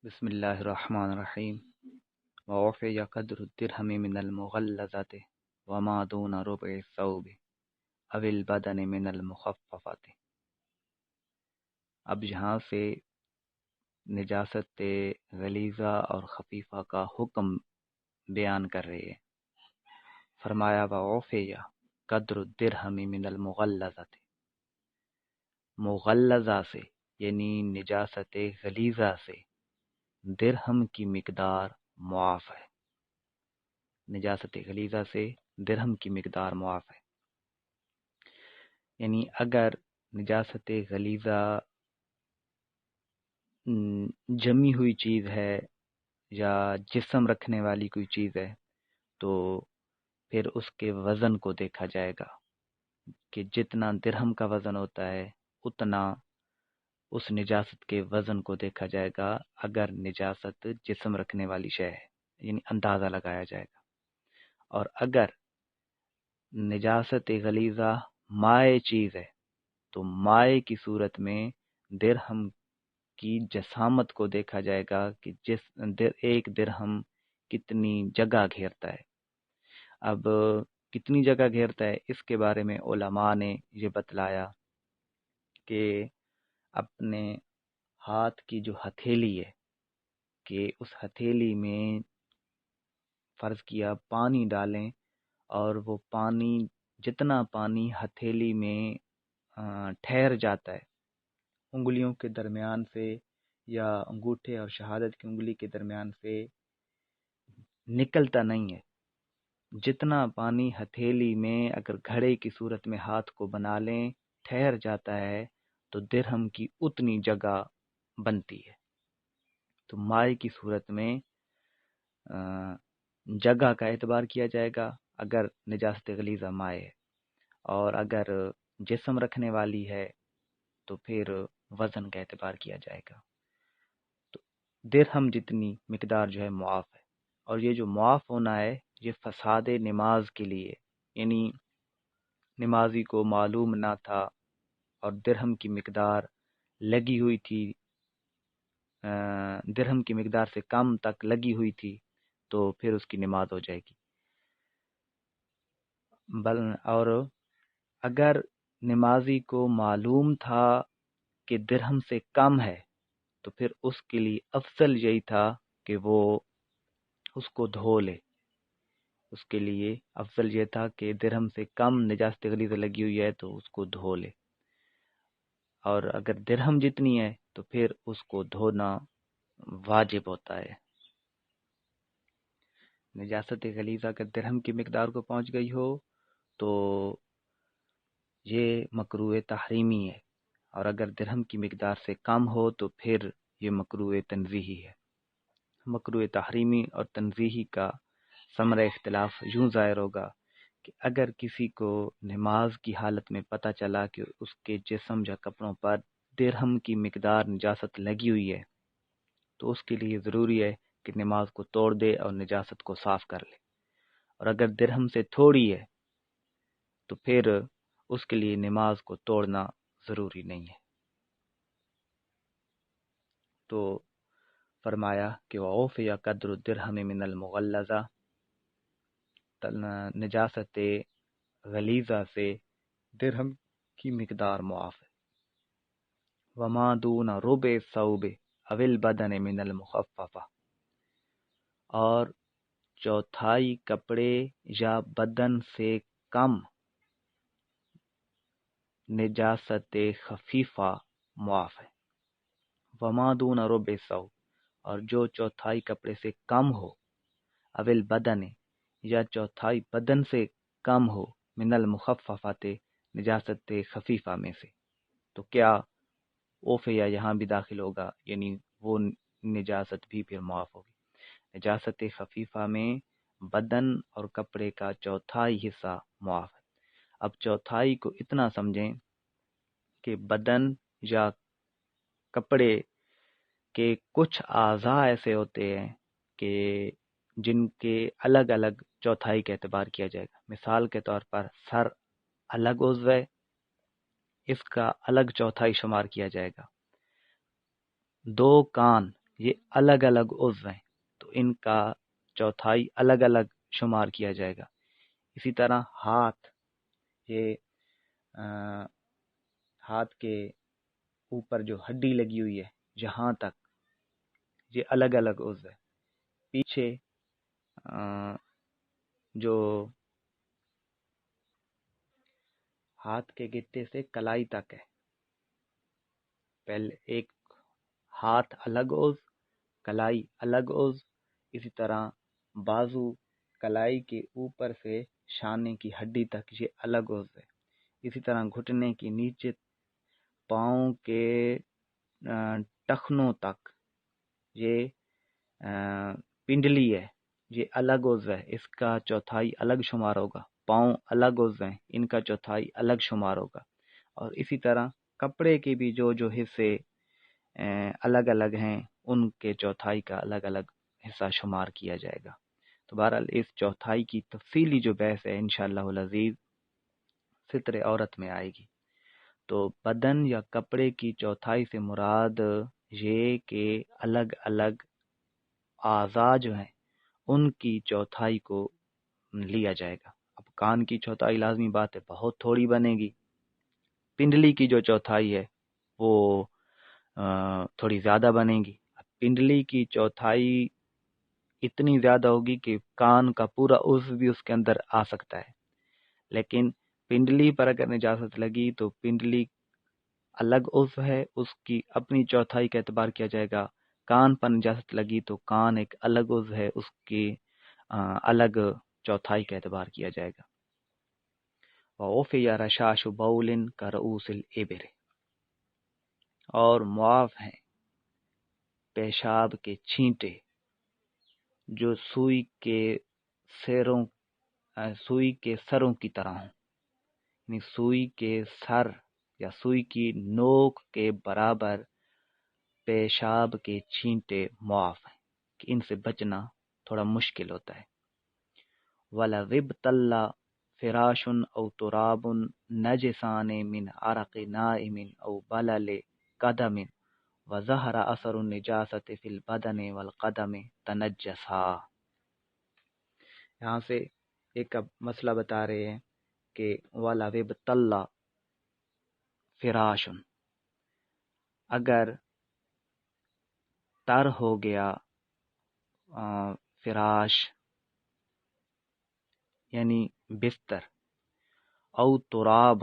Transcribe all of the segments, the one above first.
بسم الله الرحمن الرحيم. ووفي قدر الدرهم من المغلظة وما دون ربع الثوب أو البدن من المخففة. اب یہاں سے نجاست غلیظہ اور خفیفہ کا حکم بیان کر رہے ہیں. فرمایا ووفی قدر الدرهم من المغلظة، مغلظہ سے یعنی نجاست غلیظہ سے درہم کی مقدار معاف ہے. نجاست غلیظہ سے درہم کی مقدار معاف ہے. یعنی اگر نجاست غلیظہ جمی ہوئی چیز ہے یا جسم رکھنے والی کوئی چیز ہے تو پھر اس کے وزن کو دیکھا جائے گا کہ جتنا درہم کا وزن ہوتا ہے اتنا اس نجاست کے وزن کو دیکھا جائے گا. اگر نجاست جسم رکھنے والی شے ہے یعنی اندازہ لگایا جائے گا. اور اگر نجاست غلیظہ مائع چیز ہے تو مائع کی صورت میں درہم کی جسامت کو دیکھا جائے گا کہ ایک درہم کتنی جگہ گھیرتا ہے. اب کتنی جگہ گھیرتا ہے اس کے بارے میں علماء نے یہ بتلایا کہ اپنے ہاتھ کی جو ہتھیلی ہے کہ اس ہتھیلی میں فرض کیا پانی ڈالیں اور وہ پانی جتنا پانی ہتھیلی میں ٹھہر جاتا ہے انگلیوں کے درمیان سے یا انگوٹھے اور شہادت کی انگلی کے درمیان سے نکلتا نہیں ہے، جتنا پانی ہتھیلی میں اگر گھڑے کی صورت میں ہاتھ کو بنا لیں ٹھہر جاتا ہے تو درہم کی اتنی جگہ بنتی ہے. تو مائع کی صورت میں جگہ کا اعتبار کیا جائے گا اگر نجاست غلیظہ مائع ہے، اور اگر جسم رکھنے والی ہے تو پھر وزن کا اعتبار کیا جائے گا. تو درہم جتنی مقدار جو ہے معاف ہے، اور یہ جو معاف ہونا ہے یہ فساد نماز کے لیے، یعنی نمازی کو معلوم نہ تھا اور درہم کی مقدار لگی ہوئی تھی، درہم کی مقدار سے کم تک لگی ہوئی تھی تو پھر اس کی نماز ہو جائے گی. اور اگر نمازی کو معلوم تھا کہ درہم سے کم ہے تو پھر اس کے لیے افضل یہی تھا کہ وہ اس کو دھو لے. اس کے لیے افضل یہ تھا کہ درہم سے کم نجاست غلیظہ لگی ہوئی ہے تو اس کو دھو لے، اور اگر درہم جتنی ہے تو پھر اس کو دھونا واجب ہوتا ہے. نجاست غلیظہ اگر درہم کی مقدار کو پہنچ گئی ہو تو یہ مکروہ تحریمی ہے، اور اگر درہم کی مقدار سے کم ہو تو پھر یہ مکروہ تنزیہی ہے. مکروہ تحریمی اور تنزیہی کا ثمرہ اختلاف یوں ظاہر ہوگا کہ اگر کسی کو نماز کی حالت میں پتہ چلا کہ اس کے جسم یا کپڑوں پر درہم کی مقدار نجاست لگی ہوئی ہے تو اس کے لیے ضروری ہے کہ نماز کو توڑ دے اور نجاست کو صاف کر لے. اور اگر درہم سے تھوڑی ہے تو پھر اس کے لیے نماز کو توڑنا ضروری نہیں ہے. تو فرمایا کہ وَأُوفِيَ قَدْرُ الدِّرْهَمِ مِنَ الْمُغَلَّظَةِ، نجاست غلیظہ سے درہم کی مقدار معاف ہے. وَمَا دُونَ رُبْعِ الثَّوْبِ أَوِ الْبَدَنِ مِنَ الْمُخَفَّفَةِ، اور چوتھائی کپڑے یا بدن سے کم نجاست خفیفہ معاف ہے. وَمَا دُونَ رُبْعِ الثَّوْبِ، اور جو چوتھائی کپڑے سے کم ہو، اول بدن یا چوتھائی بدن سے کم ہو، من المخففات نجاست خفیفہ میں سے. تو کیا اوفیا یہاں بھی داخل ہوگا، یعنی وہ نجاست بھی پھر معاف ہوگی. نجاست خفیفہ میں بدن اور کپڑے کا چوتھائی حصہ معاف ہے. اب چوتھائی کو اتنا سمجھیں کہ بدن یا کپڑے کے کچھ اعضاء ایسے ہوتے ہیں کہ جن کے الگ الگ چوتھائی کا اعتبار کیا جائے گا. مثال کے طور پر سر الگ عضو ہے، اس کا الگ چوتھائی شمار کیا جائے گا. دو کان یہ الگ الگ عضو ہیں تو ان کا چوتھائی الگ الگ شمار کیا جائے گا۔ اسی طرح ہاتھ، یہ ہاتھ کے اوپر جو ہڈی لگی ہوئی ہے جہاں تک، یہ الگ الگ عضو ہے۔ پیچھے جو ہاتھ کے گٹے سے کلائی تک ہے، پہلے ایک ہاتھ الگ عضو، کلائی الگ عضو، اسی طرح بازو کلائی کے اوپر سے شانے کی ہڈی تک یہ الگ عضو ہے۔ اسی طرح گھٹنے کے نیچے پاؤں کے ٹخنوں تک یہ پنڈلی ہے، یہ الگ عضو ہے، اس کا چوتھائی الگ شمار ہوگا۔ پاؤں الگ عضو ہیں، ان کا چوتھائی الگ شمار ہوگا۔ اور اسی طرح کپڑے کے بھی جو حصے الگ الگ ہیں ان کے چوتھائی کا الگ الگ حصہ شمار کیا جائے گا۔ تو بہرحال اس چوتھائی کی تفصیلی جو بحث ہے انشاءاللہ العزیز ستر عورت میں آئے گی۔ تو بدن یا کپڑے کی چوتھائی سے مراد یہ کہ الگ الگ اعضاء جو ہیں ان کی چوتھائی کو لیا جائے گا۔ اب کان کی چوتھائی لازمی بات ہے بہت تھوڑی بنے گی، پنڈلی کی جو چوتھائی ہے وہ تھوڑی زیادہ بنے گی۔ پنڈلی کی چوتھائی اتنی زیادہ ہوگی کہ کان کا پورا عضو بھی اس کے اندر آ سکتا ہے، لیکن پنڈلی پر اگر نجاست لگی تو پنڈلی الگ عضو ہے، اس کی اپنی چوتھائی کا اعتبار کیا جائے گا۔ کان پر نجاست لگی تو کان ایک الگ عضو ہے، اس کی الگ چوتھائی کا اعتبار کیا جائے گا۔ وَعُفِيَ رَشَاشُ بَوْلٍ كَرُؤُوسِ الْإِبِلِ، اور معاف ہیں پیشاب کے چھینٹے جو سوئی کے سروں کی طرح ہوں، یعنی سوئی کے سر یا سوئی کی نوک کے برابر پیشاب کے چھینٹے معاف ہیں کہ ان سے بچنا تھوڑا مشکل ہوتا ہے۔ وَلَغِبْتَلَّ فِرَاشٌ أَوْ تُرَابٌ نَجِسَانِ مِنْ عَرَقِ نَائِمٍ أَوْ بَلَلِ قَدَمٍ وَظَهَرَ أَثَرُ النِّجَاسَةِ فِي الْبَدَنِ وَالْقَدَمِ تَنَجَّسَا۔ یہاں سے ایک اب مسئلہ بتا رہے ہیں کہ وَلَغِبْتَلَّ فِرَاشٌ، اگر تر ہو گیا فراش یعنی بستر، او تراب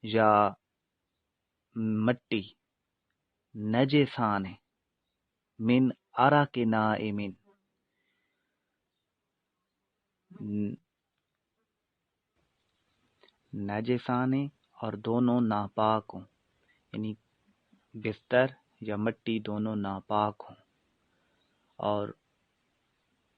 یا مٹی، نجسان من عرق نائم، نجسان اور دونوں ناپاک ہوں، یعنی بستر یا مٹی دونوں ناپاک ہوں اور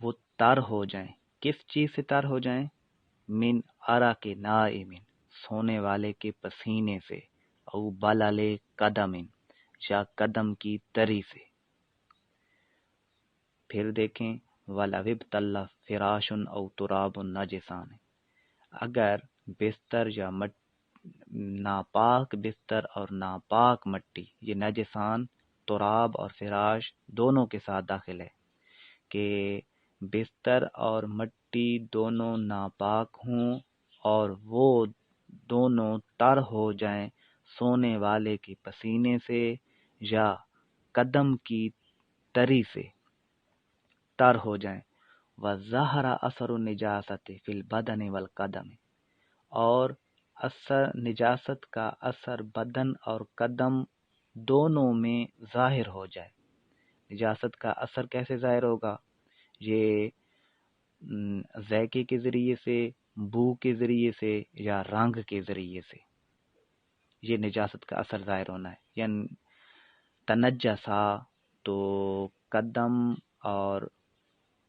وہ تر ہو جائیں، کس چیز سے تر ہو جائیں؟ من عرق نائم، سونے والے کے پسینے سے، او بلل قدم یا قدم کی تری سے۔ پھر دیکھیں وَلَوِبْتَلَّ فِرَاشٌ أَوْ تُرَابٌ نَجِسَانِ، اگر بستر یا ناپاک بستر اور ناپاک مٹی، یہ نجسان تراب اور فراش دونوں کے ساتھ داخل ہے کہ بستر اور مٹی دونوں ناپاک ہوں اور وہ دونوں تر ہو جائیں سونے والے کے پسینے سے یا قدم کی تری سے تر ہو جائیں۔ وَظَهَرَ أَثَرُ النِّجَاسَةِ فِي الْبَدَنِ وَالْقَدَمِ، اور نجاست کا اثر بدن اور قدم دونوں میں ظاہر ہو جائے۔ نجاست کا اثر کیسے ظاہر ہوگا؟ یہ ذائقے کے ذریعے سے، بو کے ذریعے سے یا رنگ کے ذریعے سے، یہ نجاست کا اثر ظاہر ہونا ہے۔ یعنی تنجسا تو قدم اور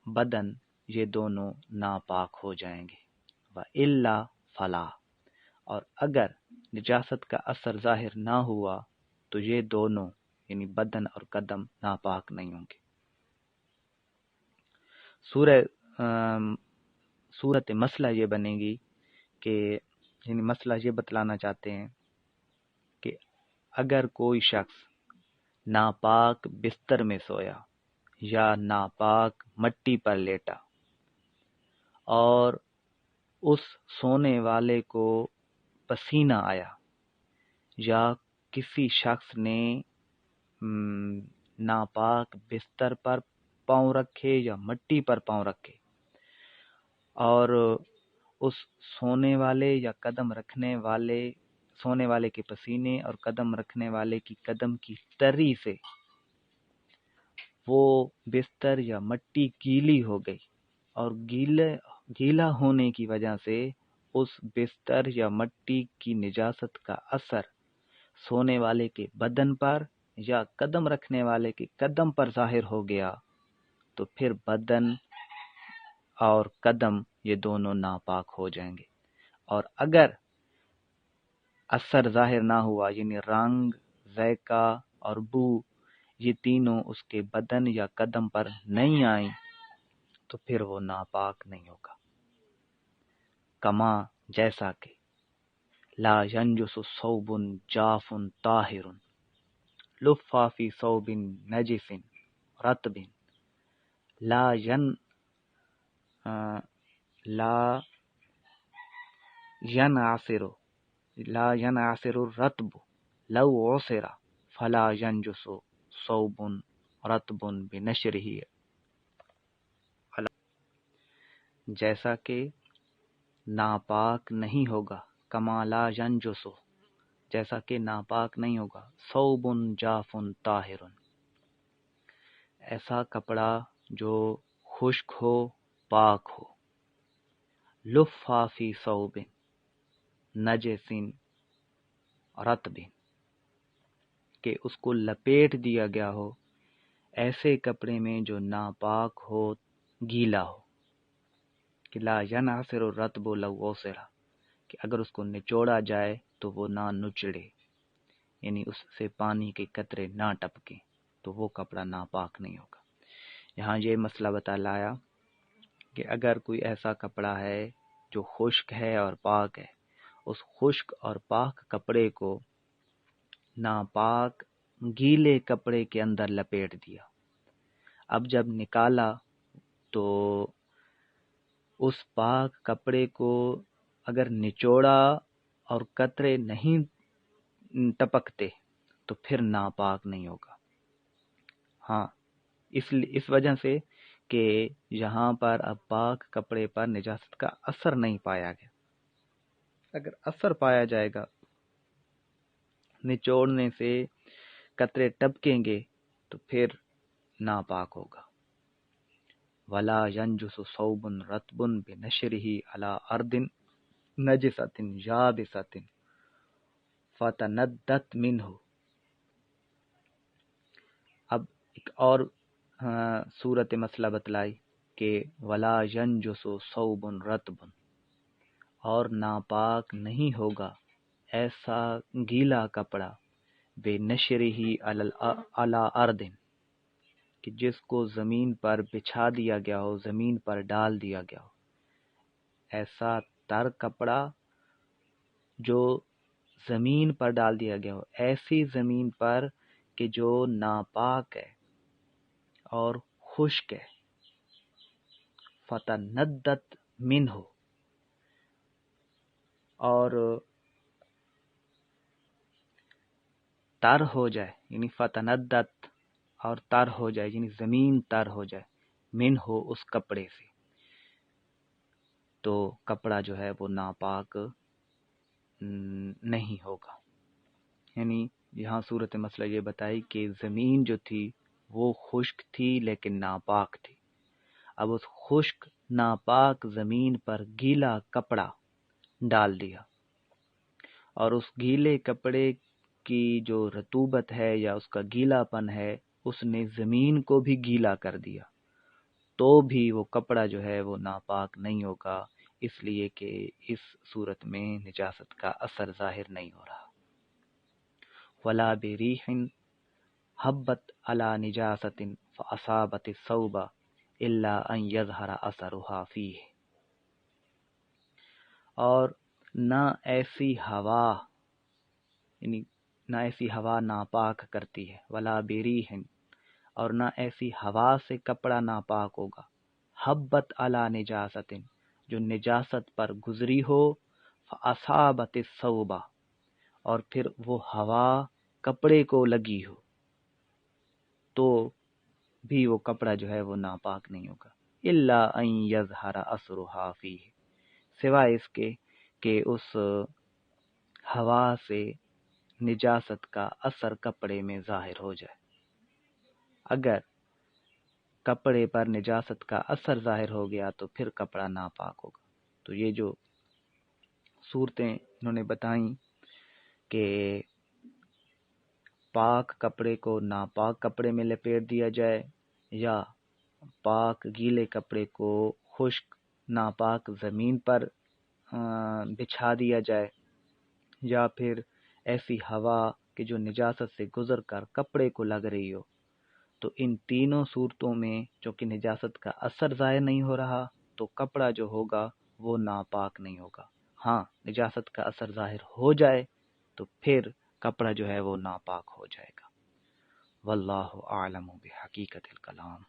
بدن یہ دونوں ناپاک ہو جائیں گے۔ وَإِلَّا فَلَا، اور اگر نجاست کا اثر ظاہر نہ ہوا تو یہ دونوں یعنی بدن اور قدم ناپاک نہیں ہوں گے۔ صورت مسئلہ یہ بنے گی کہ یعنی مسئلہ یہ بتلانا چاہتے ہیں کہ اگر کوئی شخص ناپاک بستر میں سویا یا ناپاک مٹی پر لیٹا اور اس سونے والے کو پسینہ آیا، یا کسی شخص نے ناپاک بستر پر پاؤں رکھے یا مٹی پر پاؤں رکھے، اور اس سونے والے یا قدم رکھنے والے، سونے والے کے پسینے اور قدم رکھنے والے کی قدم کی تری سے وہ بستر یا مٹی گیلی ہو گئی، اور گیلا ہونے کی وجہ سے اس بستر یا مٹی کی نجاست کا اثر سونے والے کے بدن پر یا قدم رکھنے والے کے قدم پر ظاہر ہو گیا، تو پھر بدن اور قدم یہ دونوں ناپاک ہو جائیں گے۔ اور اگر اثر ظاہر نہ ہوا، یعنی رنگ، ذائقہ اور بو، یہ تینوں اس کے بدن یا قدم پر نہیں آئیں، تو پھر وہ ناپاک نہیں ہوگا۔ کما جیسا کہ لا ینجس ثوب جاف طاہر لفا فی ثوب نجس رطب لا ینعصر الرطب لو عصر فلا ینجس ثوب رطب بنشرہ، جیسا کہ ناپاک نہیں ہوگا، کما لا ینجس، جیسا کہ ناپاک نہیں ہوگا، ثوب جاف طاہر، ایسا کپڑا جو خشک ہو، پاک ہو، لفا فی ثوب نجس رطب، کہ اس کو لپیٹ دیا گیا ہو ایسے کپڑے میں جو ناپاک ہو، گیلا ہو، کہ لا ینعصر الرطب لو عصر، کہ اگر اس کو نچوڑا جائے تو وہ نہ نچڑے، یعنی اس سے پانی کے قطرے نہ ٹپکیں، تو وہ کپڑا ناپاک نہیں ہوگا۔ یہاں یہ مسئلہ بتلایا کہ اگر کوئی ایسا کپڑا ہے جو خشک ہے اور پاک ہے، اس خشک اور پاک کپڑے کو ناپاک گیلے کپڑے کے اندر لپیٹ دیا، اب جب نکالا تو اس پاک کپڑے کو اگر نچوڑا اور قطرے نہیں ٹپکتے تو پھر ناپاک نہیں ہوگا۔ ہاں، اس وجہ سے کہ یہاں پر اب پاک کپڑے پر نجاست کا اثر نہیں پایا گیا۔ اگر اثر پایا جائے گا، نچوڑنے سے قطرے ٹپکیں گے، تو پھر ناپاک ہوگا۔ ولا ینجس ثوب رطب بنشرہ علی ارض نجسۃ یابسۃ فتندت منہ۔ اب ایک اور صورت مسئلہ بتلائی کہ ولا ینجس ثوب رطب، اور ناپاک نہیں ہوگا ایسا گیلا کپڑا بے نشرہ علی ارض، کہ جس کو زمین پر بچھا دیا گیا ہو، زمین پر ڈال دیا گیا ہو، ایسا تر کپڑا جو زمین پر ڈال دیا گیا ہو، ایسی زمین پر کہ جو ناپاک ہے اور خشک ہے، فتندت منہ، اور تر ہو جائے، یعنی فتندت اور تر ہو جائے، یعنی زمین تر ہو جائے، من ہو اس کپڑے سے، تو کپڑا جو ہے وہ ناپاک نہیں ہوگا۔ یعنی یہاں صورت مسئلہ یہ بتائی کہ زمین جو تھی وہ خشک تھی لیکن ناپاک تھی، اب اس خشک ناپاک زمین پر گیلا کپڑا ڈال دیا، اور اس گیلے کپڑے کی جو رطوبت ہے یا اس کا گیلا پن ہے، اس نے زمین کو بھی گیلا کر دیا، تو بھی وہ کپڑا جو ہے وہ ناپاک نہیں ہوگا، اس لیے کہ اس صورت میں نجاست کا اثر ظاہر نہیں ہو رہا۔ ولا بریح حبت علی نجاست فاصابت الثوب الا ان یظہر اثرها فیہ، اور نہ ایسی ہوا، یعنی نہ ایسی ہوا ناپاک کرتی ہے، ولا بریح، اور نہ ایسی ہوا سے کپڑا ناپاک ہوگا، حبت علی نجاست، جو نجاست پر گزری ہو، فاصابت الثوب، اور پھر وہ ہوا کپڑے کو لگی ہو، تو بھی وہ کپڑا جو ہے وہ ناپاک نہیں ہوگا، الا ان یظہر اثرها فیہ، سوائے اس کے کہ اس ہوا سے نجاست کا اثر کپڑے میں ظاہر ہو جائے۔ اگر کپڑے پر نجاست کا اثر ظاہر ہو گیا تو پھر کپڑا ناپاک ہوگا۔ تو یہ جو صورتیں انہوں نے بتائیں کہ پاک کپڑے کو ناپاک کپڑے میں لپیٹ دیا جائے، یا پاک گیلے کپڑے کو خشک ناپاک زمین پر بچھا دیا جائے، یا پھر ایسی ہوا کہ جو نجاست سے گزر کر کپڑے کو لگ رہی ہو، تو ان تینوں صورتوں میں چونکہ نجاست کا اثر ظاہر نہیں ہو رہا تو کپڑا جو ہوگا وہ ناپاک نہیں ہوگا۔ ہاں نجاست کا اثر ظاہر ہو جائے تو پھر کپڑا جو ہے وہ ناپاک ہو جائے گا۔ واللہ اعلم بحقیقت الکلام۔